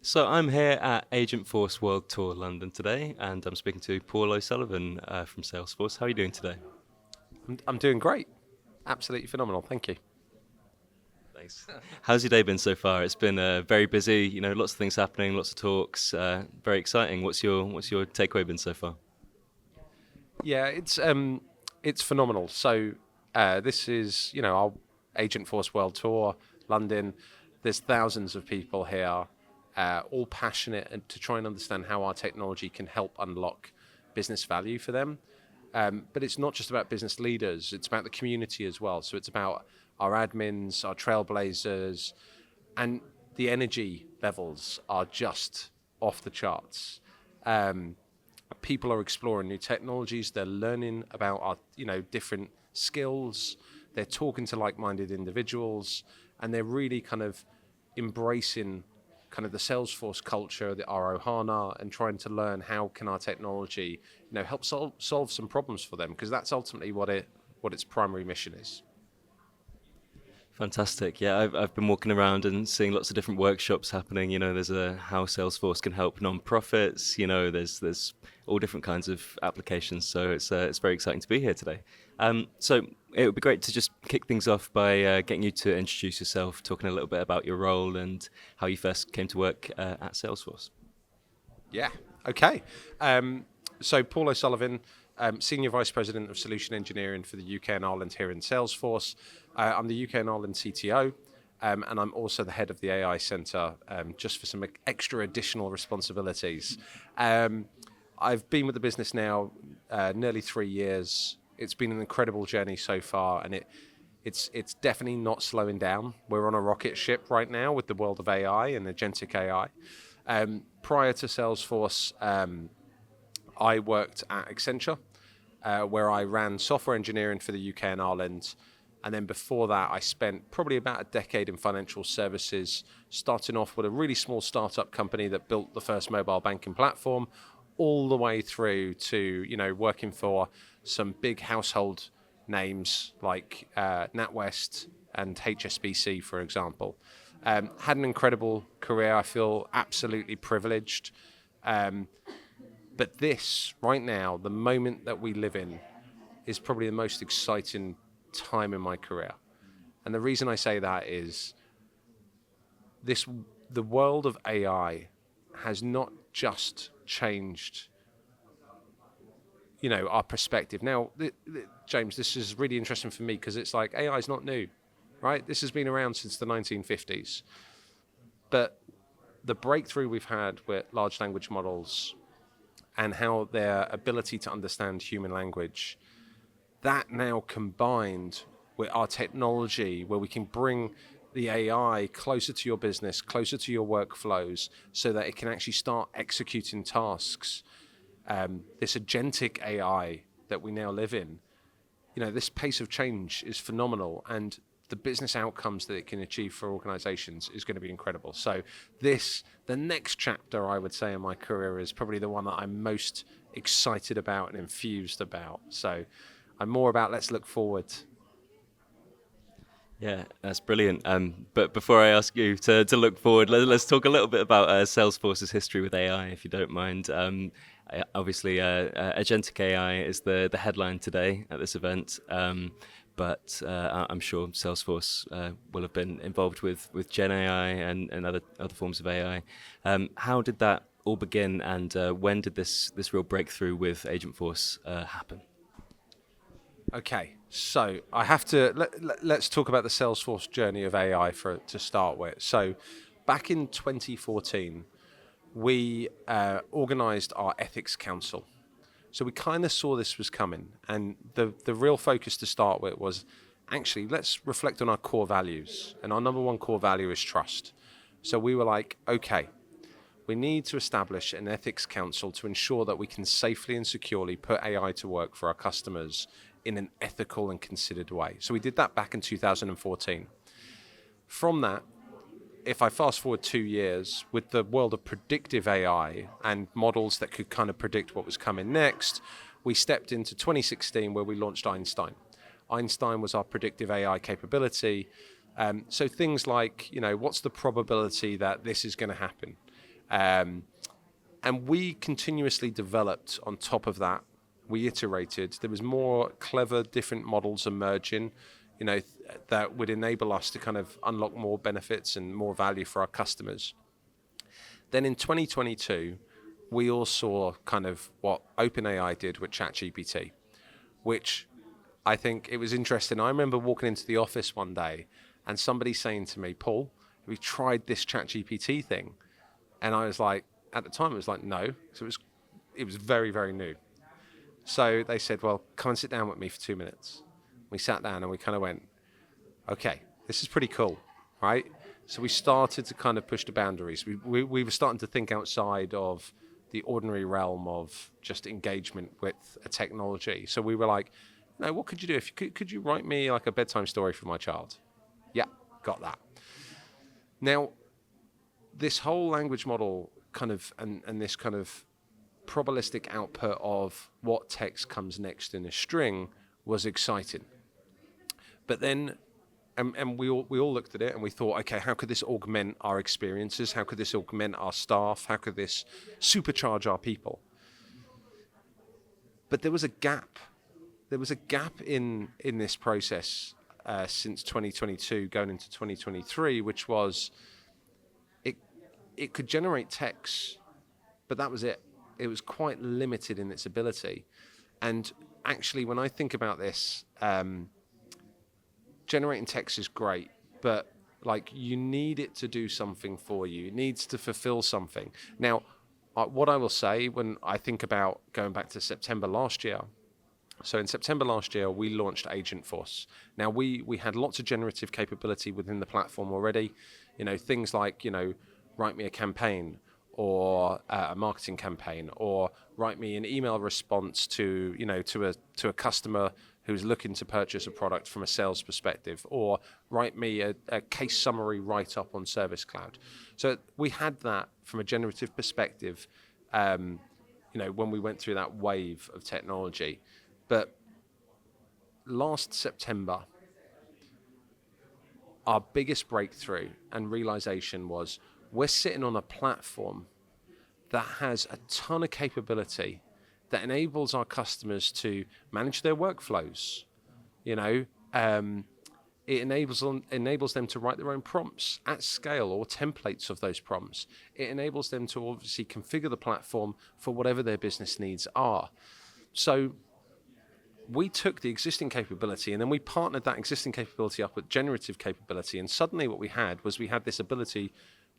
So I'm here at Agentforce World Tour London today, and I'm speaking to Paul O'Sullivan from Salesforce. How are you doing today? I'm doing great. Absolutely phenomenal. Thank you. Thanks. How's your day been so far? It's been very busy. Lots of things happening, lots of talks. Very exciting. What's your takeaway been so far? Yeah, it's phenomenal. So this is our Agent Force World Tour, London. There's thousands of people here, all passionate and to try and understand how our technology can help unlock business value for them. But it's not just about business leaders; it's about the community as well. So it's about our admins, our trailblazers, and the energy levels are just off the charts. People are exploring new technologies. They're learning about our, different skills. They're talking to like-minded individuals, and they're really kind of embracing kind of the Salesforce culture, the our Ohana, and trying to learn how can our technology, help solve some problems for them, because that's ultimately what its primary mission is. Fantastic. Yeah, I've been walking around and seeing lots of different workshops happening. There's a how Salesforce can help non-profits. There's all different kinds of applications. So it's very exciting to be here today. So it would be great to just kick things off by getting you to introduce yourself, talking a little bit about your role and how you first came to work at Salesforce. Yeah. Okay. So Paul O'Sullivan, Senior Vice President of Solution Engineering for the UK and Ireland here in Salesforce. I'm the UK and Ireland CTO, and I'm also the head of the AI Centre, just for some extra additional responsibilities. I've been with the business now nearly 3 years. It's been an incredible journey so far, and it's definitely not slowing down. We're on a rocket ship right now with the world of AI and agentic AI. Prior to Salesforce, I worked at Accenture, where I ran software engineering for the UK and Ireland. And then before that, I spent probably about a decade in financial services, starting off with a really small startup company that built the first mobile banking platform, all the way through to, working for some big household names like NatWest and HSBC, for example. Had an incredible career. I feel absolutely privileged. But this, right now, the moment that we live in, is probably the most exciting time in my career. And the reason I say that is the world of AI has not just changed, our perspective. Now, James, this is really interesting for me because it's like AI is not new, right? This has been around since the 1950s. But the breakthrough we've had with large language models and how their ability to understand human language, that now combined with our technology, where we can bring the AI closer to your business, closer to your workflows, so that it can actually start executing tasks. This agentic AI that we now live in, this pace of change is phenomenal, and the business outcomes that it can achieve for organizations is going to be incredible. So the next chapter, I would say, in my career is probably the one that I'm most excited about and infused about. So I'm more about let's look forward. Yeah, that's brilliant. But before I ask you to look forward, let's talk a little bit about Salesforce's history with AI, if you don't mind. Obviously, agentic AI is the headline today at this event, but I'm sure Salesforce will have been involved with Gen AI and other forms of AI. How did that all begin, and when did this real breakthrough with Agentforce happen? Okay, so I have to let's talk about the Salesforce journey of AI to start with. So back in 2014, we organized our ethics council. So we kind of saw this was coming, and the real focus to start with was actually let's reflect on our core values, and our number one core value is trust. So we were like, okay, we need to establish an ethics council to ensure that we can safely and securely put AI to work for our customers in an ethical and considered way. So we did that back in 2014. From that, if I fast forward 2 years, with the world of predictive AI and models that could kind of predict what was coming next, we stepped into 2016 where we launched Einstein. Einstein was our predictive AI capability. So things like, what's the probability that this is going to happen? And we continuously developed on top of that. We iterated. There was more clever, different models emerging, that would enable us to kind of unlock more benefits and more value for our customers. Then in 2022, we all saw kind of what OpenAI did with ChatGPT, which I think it was interesting. I remember walking into the office one day and somebody saying to me, Paul, have you tried this ChatGPT thing? And I was like, at the time, it was like, no. So it was very, very new. So they said, well, come and sit down with me for 2 minutes. We sat down and we kind of went, okay, this is pretty cool, right? So we started to kind of push the boundaries. We were starting to think outside of the ordinary realm of just engagement with a technology. So we were like, no, what could you do? Could you write me like a bedtime story for my child? Yeah, got that. Now, this whole language model kind of, and this kind of probabilistic output of what text comes next in a string was exciting. But then, and we all looked at it and we thought, okay, how could this augment our experiences? How could this augment our staff? How could this supercharge our people? But there was a gap. There was a gap in this process since 2022 going into 2023, which was it could generate text, but that was it. It was quite limited in its ability. And actually, when I think about this, generating text is great, but like you need it to do something for you. It needs to fulfill something. Now, what I will say when I think about going back to September last year, so in September last year, we launched Agentforce. Now, we had lots of generative capability within the platform already. Things like, write me a campaign or a marketing campaign, or write me an email response to a customer who's looking to purchase a product from a sales perspective, or write me a case summary write-up on Service Cloud. So we had that from a generative perspective, when we went through that wave of technology. But last September, our biggest breakthrough and realization was we're sitting on a platform that has a ton of capability that enables our customers to manage their workflows. It enables them to write their own prompts at scale or templates of those prompts. It enables them to obviously configure the platform for whatever their business needs are. So we took the existing capability and then we partnered that existing capability up with generative capability. And suddenly what we had this ability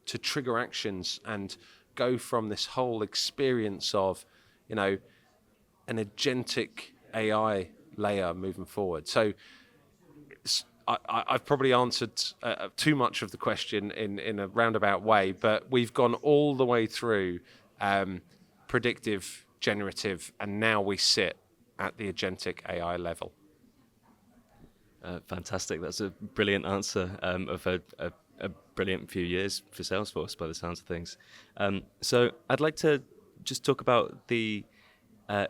to trigger actions and go from this whole experience of, an agentic AI layer moving forward. So I've probably answered too much of the question in a roundabout way, but we've gone all the way through predictive, generative, and now we sit at the agentic AI level. Fantastic. That's a brilliant answer of a brilliant few years for Salesforce by the sounds of things. So I'd like to just talk about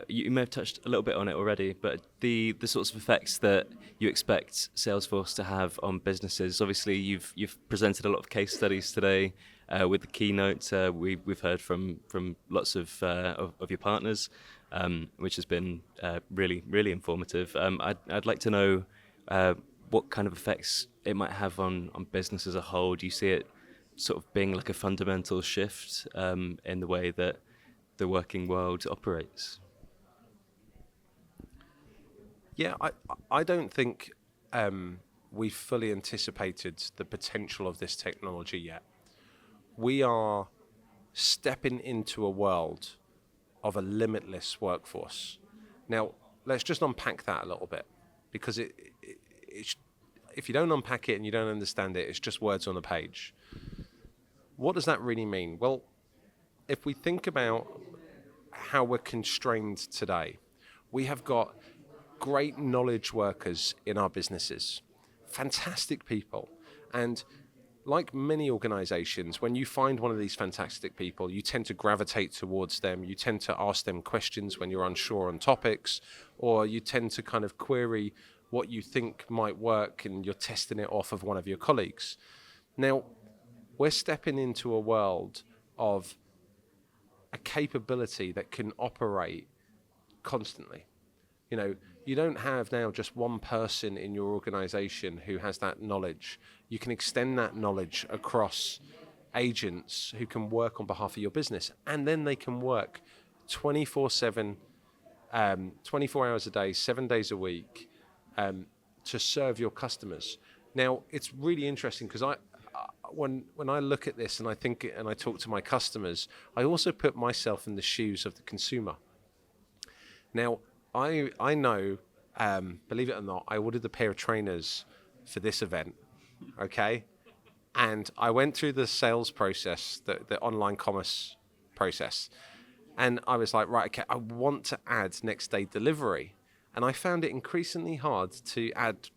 you may have touched a little bit on it already, but the sorts of effects that you expect Salesforce to have on businesses. Obviously, you've presented a lot of case studies today with the keynote. We've heard from lots of your partners, which has been really, really informative. I'd like to know what kind of effects it might have on business as a whole. Do you see it sort of being like a fundamental shift in the way that the working world operates? Yeah, I don't think we've fully anticipated the potential of this technology yet. We are stepping into a world of a limitless workforce. Now, let's just unpack that a little bit, because if you don't unpack it and you don't understand it, it's just words on a page. What does that really mean? Well, if we think about how we're constrained today, we have got great knowledge workers in our businesses, fantastic people. And like many organizations, when you find one of these fantastic people, you tend to gravitate towards them. You tend to ask them questions when you're unsure on topics, or you tend to kind of query what you think might work and you're testing it off of one of your colleagues. Now, we're stepping into a world of a capability that can operate constantly. You don't have now just one person in your organization who has that knowledge. You can extend that knowledge across agents who can work on behalf of your business, and then they can work 24/7, 24 hours a day, 7 days a week, to serve your customers. Now, it's really interesting because when I look at this and I think and I talk to my customers, I also put myself in the shoes of the consumer. Now, I know, believe it or not, I ordered a pair of trainers for this event, okay? And I went through the sales process, the online commerce process. And I was like, right, okay, I want to add next day delivery. And I found it increasingly hard to add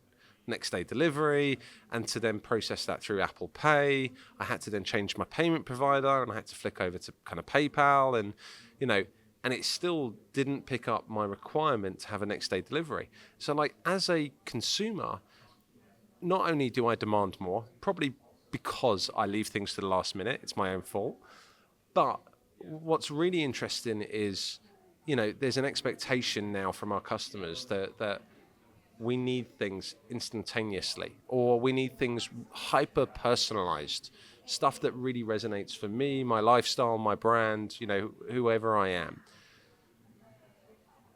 next day delivery and to then process that through Apple Pay. I had to then change my payment provider and I had to flick over to kind of PayPal and, and it still didn't pick up my requirement to have a next day delivery. So like as a consumer, not only do I demand more, probably because I leave things to the last minute, it's my own fault, but what's really interesting is, there's an expectation now from our customers that we need things instantaneously, or we need things hyper personalized, stuff that really resonates for me, my lifestyle, my brand, whoever I am.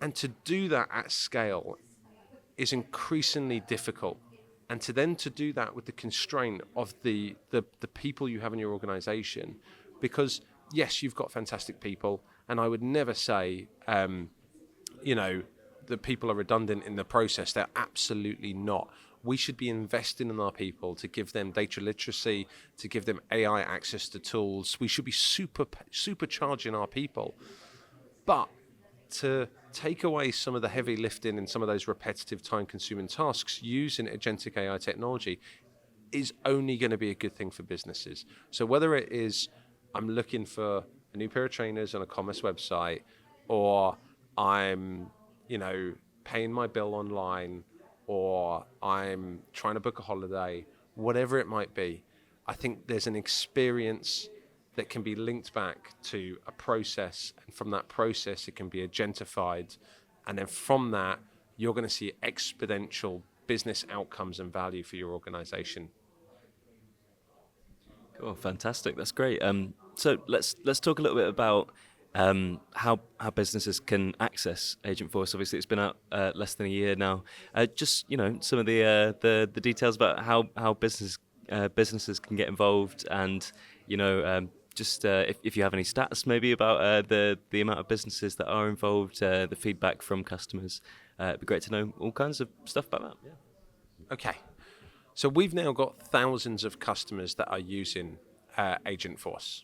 And to do that at scale is increasingly difficult. And to do that with the constraint of the people you have in your organization, because yes, you've got fantastic people, and I would never say, that people are redundant in the process. They're absolutely not. We should be investing in our people to give them data literacy, to give them AI access to tools. We should be supercharging our people. But to take away some of the heavy lifting and some of those repetitive time-consuming tasks using agentic AI technology is only going to be a good thing for businesses. So whether it is I'm looking for a new pair of trainers on a commerce website, or I'm, paying my bill online, or I'm trying to book a holiday, whatever it might be, I think there's an experience that can be linked back to a process, and from that process it can be agentified, and then from that you're going to see exponential business outcomes and value for your organization. Cool, fantastic. That's great. So let's talk a little bit about how businesses can access Agentforce. Obviously, it's been out less than a year now. Just some of the details about how businesses can get involved, and if you have any stats maybe about the amount of businesses that are involved, the feedback from customers. It'd be great to know all kinds of stuff about that. Yeah. Okay. So we've now got thousands of customers that are using Agentforce.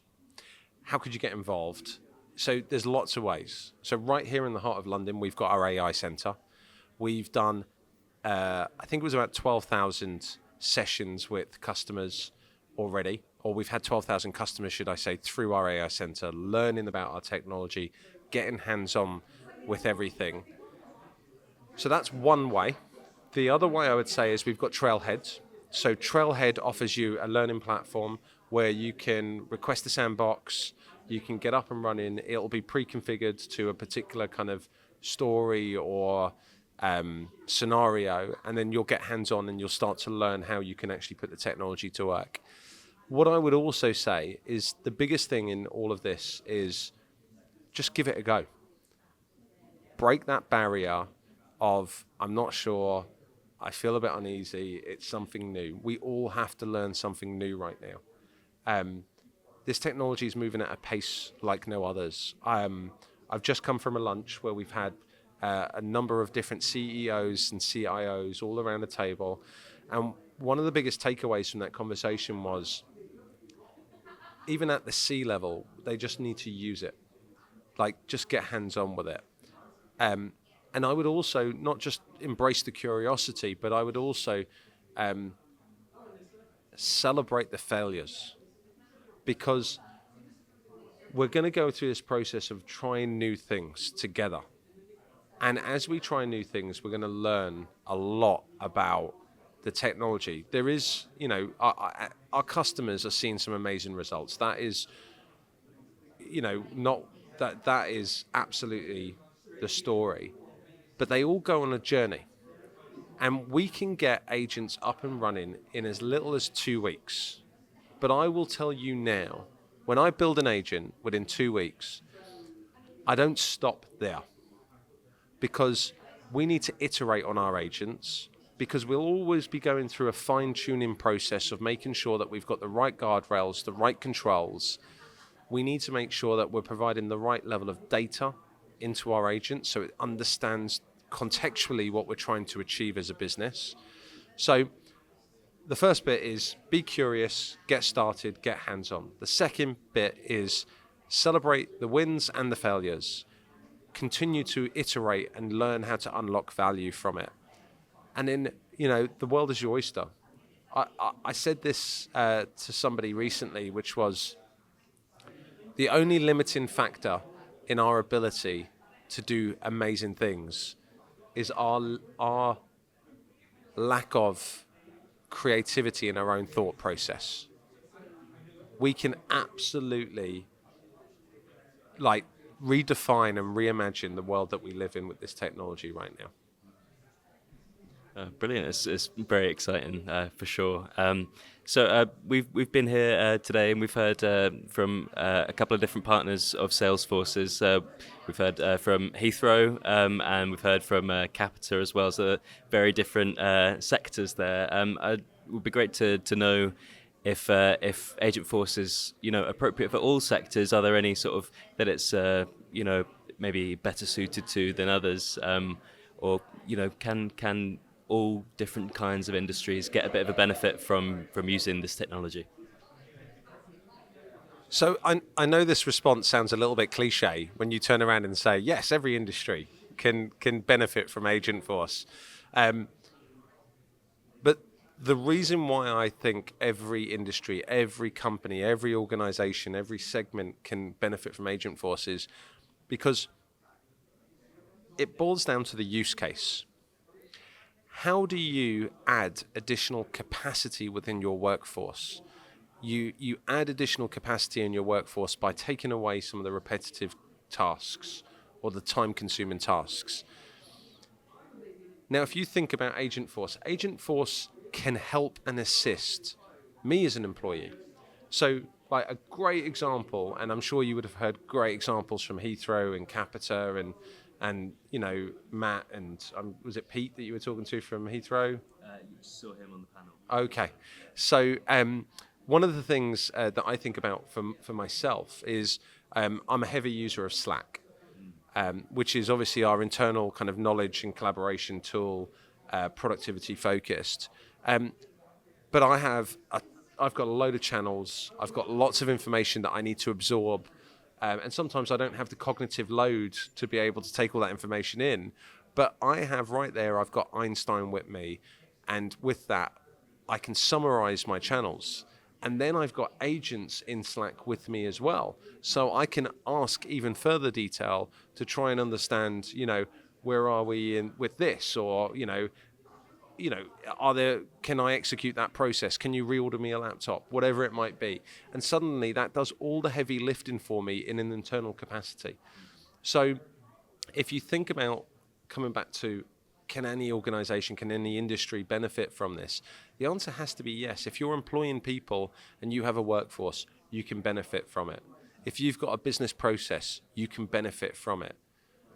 How could you get involved? So there's lots of ways. So right here in the heart of London, we've got our AI center. We've done, I think it was about 12,000 sessions with customers already, or we've had 12,000 customers, should I say, through our AI center, learning about our technology, getting hands-on with everything. So that's one way. The other way I would say is we've got Trailhead. So Trailhead offers you a learning platform where you can request a sandbox, you can get up and running, it'll be pre-configured to a particular kind of story or scenario, and then you'll get hands-on and you'll start to learn how you can actually put the technology to work. What I would also say is the biggest thing in all of this is just give it a go. Break that barrier of, I'm not sure, I feel a bit uneasy, it's something new. We all have to learn something new right now. This technology is moving at a pace like no others. I've just come from a lunch where we've had a number of different CEOs and CIOs all around the table. And one of the biggest takeaways from that conversation was, even at the C level, they just need to use it. Like, just get hands-on with it. And I would also not just embrace the curiosity, but I would also celebrate the failures. Because we're going to go through this process of trying new things together. And as we try new things, we're going to learn a lot about the technology. There is, our customers are seeing some amazing results. That is, that is absolutely the story. But they all go on a journey. And we can get agents up and running in as little as 2 weeks. But I will tell you now, when I build an agent within 2 weeks, I don't stop there, because we need to iterate on our agents, because we'll always be going through a fine-tuning process of making sure that we've got the right guardrails, the right controls. We need to make sure that we're providing the right level of data into our agent so it understands contextually what we're trying to achieve as a business. So the first bit is be curious, get started, get hands-on. The second bit is celebrate the wins and the failures. Continue to iterate and learn how to unlock value from it. And then, the world is your oyster. I said this to somebody recently, which was the only limiting factor in our ability to do amazing things is our lack of creativity in our own thought process. We can absolutely redefine and reimagine the world that we live in with this technology right now. Brilliant! It's very exciting for sure. So we've been here today, and we've heard from a couple of different partners of Salesforce's. We've heard from Heathrow, and we've heard from Capita as well. So very different sectors there. It would be great to know if Agentforce is appropriate for all sectors. Are there any sort of that it's maybe better suited to than others, or can all different kinds of industries get a bit of a benefit from using this technology? So I know this response sounds a little bit cliche when you turn around and say, yes, every industry can benefit from Agentforce. But the reason why I think every industry, every company, every organization, every segment can benefit from Agentforce is because it boils down to the use case. How do you add additional capacity within your workforce? You add additional capacity in your workforce by taking away some of the repetitive tasks or the time-consuming tasks. Now, if you think about Agentforce can help and assist me as an employee. So, a great example, and I'm sure you would have heard great examples from Heathrow and Capita and Matt and was it Pete that you were talking to from Heathrow? You saw him on the panel. Okay, so one of the things that I think about for myself is I'm a heavy user of Slack, which is obviously our internal kind of knowledge and collaboration tool, productivity focused. But I've got a load of channels. I've got lots of information that I need to absorb. And sometimes I don't have the cognitive load to be able to take all that information in. But I have right there, I've got Einstein with me. And with that, I can summarize my channels. And then I've got agents in Slack with me as well. So I can ask even further detail to try and understand, where are we in with this? Or, can I execute that process? Can you reorder me a laptop? Whatever it might be. And suddenly that does all the heavy lifting for me in an internal capacity. So if you think about coming back to, can any organization, can any industry benefit from this? The answer has to be yes. If you're employing people and you have a workforce, you can benefit from it. If you've got a business process, you can benefit from it.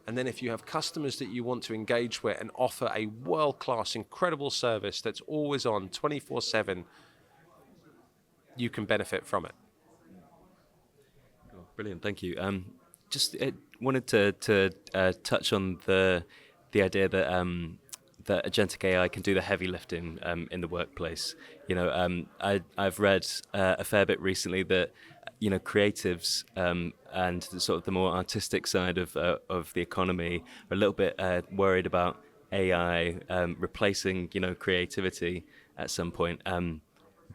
And then if you have customers that you want to engage with and offer a world-class, incredible service that's always on 24/7, you can benefit from it. Cool. Brilliant, thank you. Just wanted to touch on the idea that agentic AI can do the heavy lifting in the workplace. I've read a fair bit recently that creatives and the more artistic side of the economy are a little bit worried about AI replacing creativity at some point.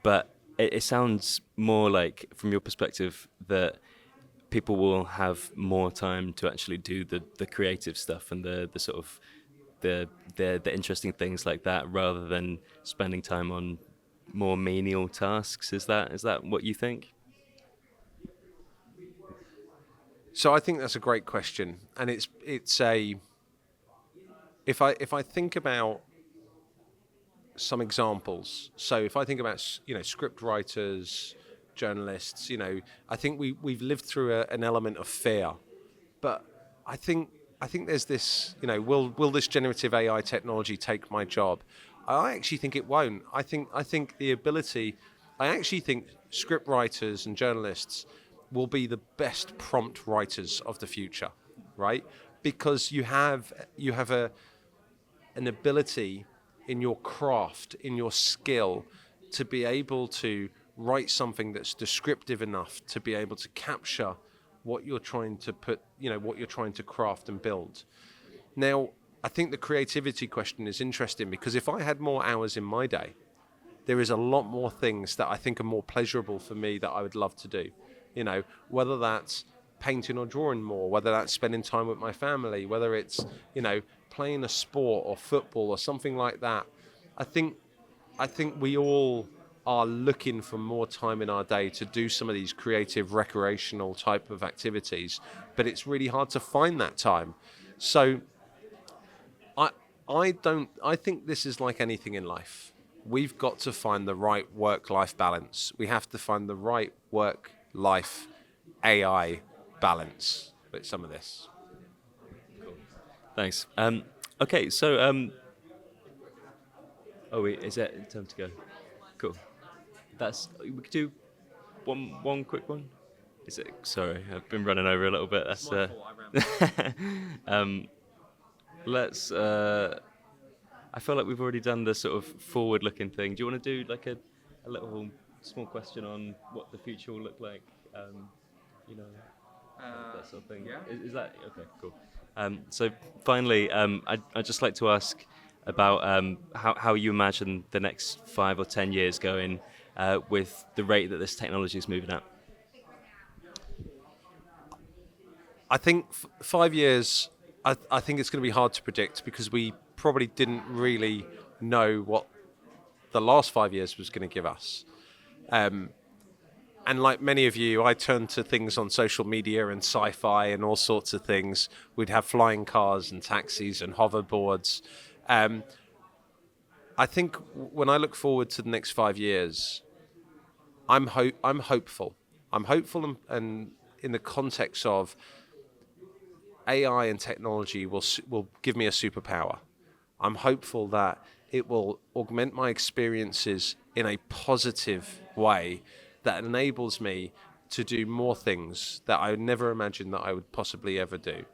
But it sounds more like, from your perspective, that people will have more time to actually do the creative stuff and the sort of the interesting things like that, rather than spending time on more menial tasks. Is that what you think? So I think that's a great question, and it's a if I think about some examples. So if I think about script writers, journalists, I think we've lived through an element of fear, but I think there's this, will this generative AI technology take my job? I actually think it won't. I think the ability, I actually think script writers and journalists will be the best prompt writers of the future, right? Because you have an ability in your craft, in your skill, to be able to write something that's descriptive enough to be able to capture what you're trying to what you're trying to craft and build. Now, I think the creativity question is interesting because if I had more hours in my day, there is a lot more things that I think are more pleasurable for me that I would love to do. Whether that's painting or drawing more, whether that's spending time with my family, whether it's, playing a sport or football or something like that. I think we all are looking for more time in our day to do some of these creative, recreational type of activities, but it's really hard to find that time. So I I think this is like anything in life. We've got to find the right work-life balance. We have to find the right work-life AI balance with some of this. Thanks. Okay, so oh wait, is that time to go? Cool. We could do one quick one. Is it? Sorry, I've been running over a little bit. That's um, let's. I feel like we've already done the sort of forward-looking thing. Do you want to do like a little small question on what the future will look like? You know, that sort of thing. Yeah. Is that okay? Cool. So finally, I'd just like to ask about how you imagine the next 5 or 10 years going with the rate that this technology is moving at. I think 5 years, I think it's going to be hard to predict because we probably didn't really know what the last 5 years was going to give us. And like many of you, I turned to things on social media and sci-fi and all sorts of things. We'd have flying cars and taxis and hoverboards. I think when I look forward to the next 5 years, I'm hopeful. I'm hopeful, and in the context of AI and technology will give me a superpower. I'm hopeful that it will augment my experiences in a positive way that enables me to do more things that I would never imagine that I would possibly ever do.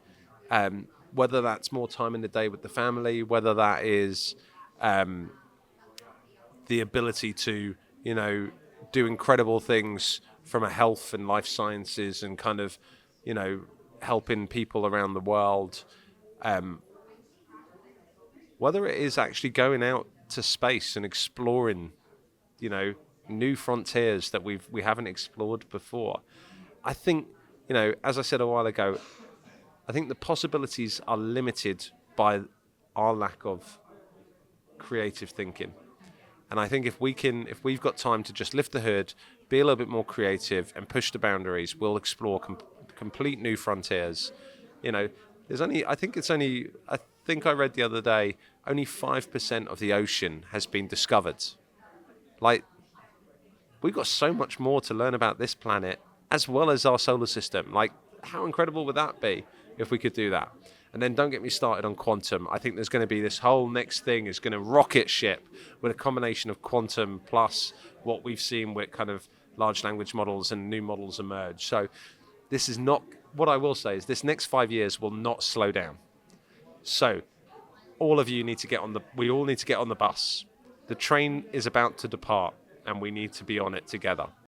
Whether that's more time in the day with the family, whether that is the ability to, do incredible things from a health and life sciences and kind of, helping people around the world. Whether it is actually going out to space and exploring, new frontiers that we haven't explored before. I think, as I said a while ago, I think the possibilities are limited by our lack of creative thinking. And I think if we've got time to just lift the hood, be a little bit more creative and push the boundaries, we'll explore complete new frontiers. I think I read the other day, only 5% of the ocean has been discovered. Like, we've got so much more to learn about this planet as well as our solar system. Like, how incredible would that be if we could do that? And then don't get me started on quantum. I think there's going to be this whole next thing is going to rocket ship with a combination of quantum plus what we've seen with kind of large language models and new models emerge. So this is not, what I will say is this next 5 years will not slow down. So all of you need to we all need to get on the bus. The train is about to depart and we need to be on it together.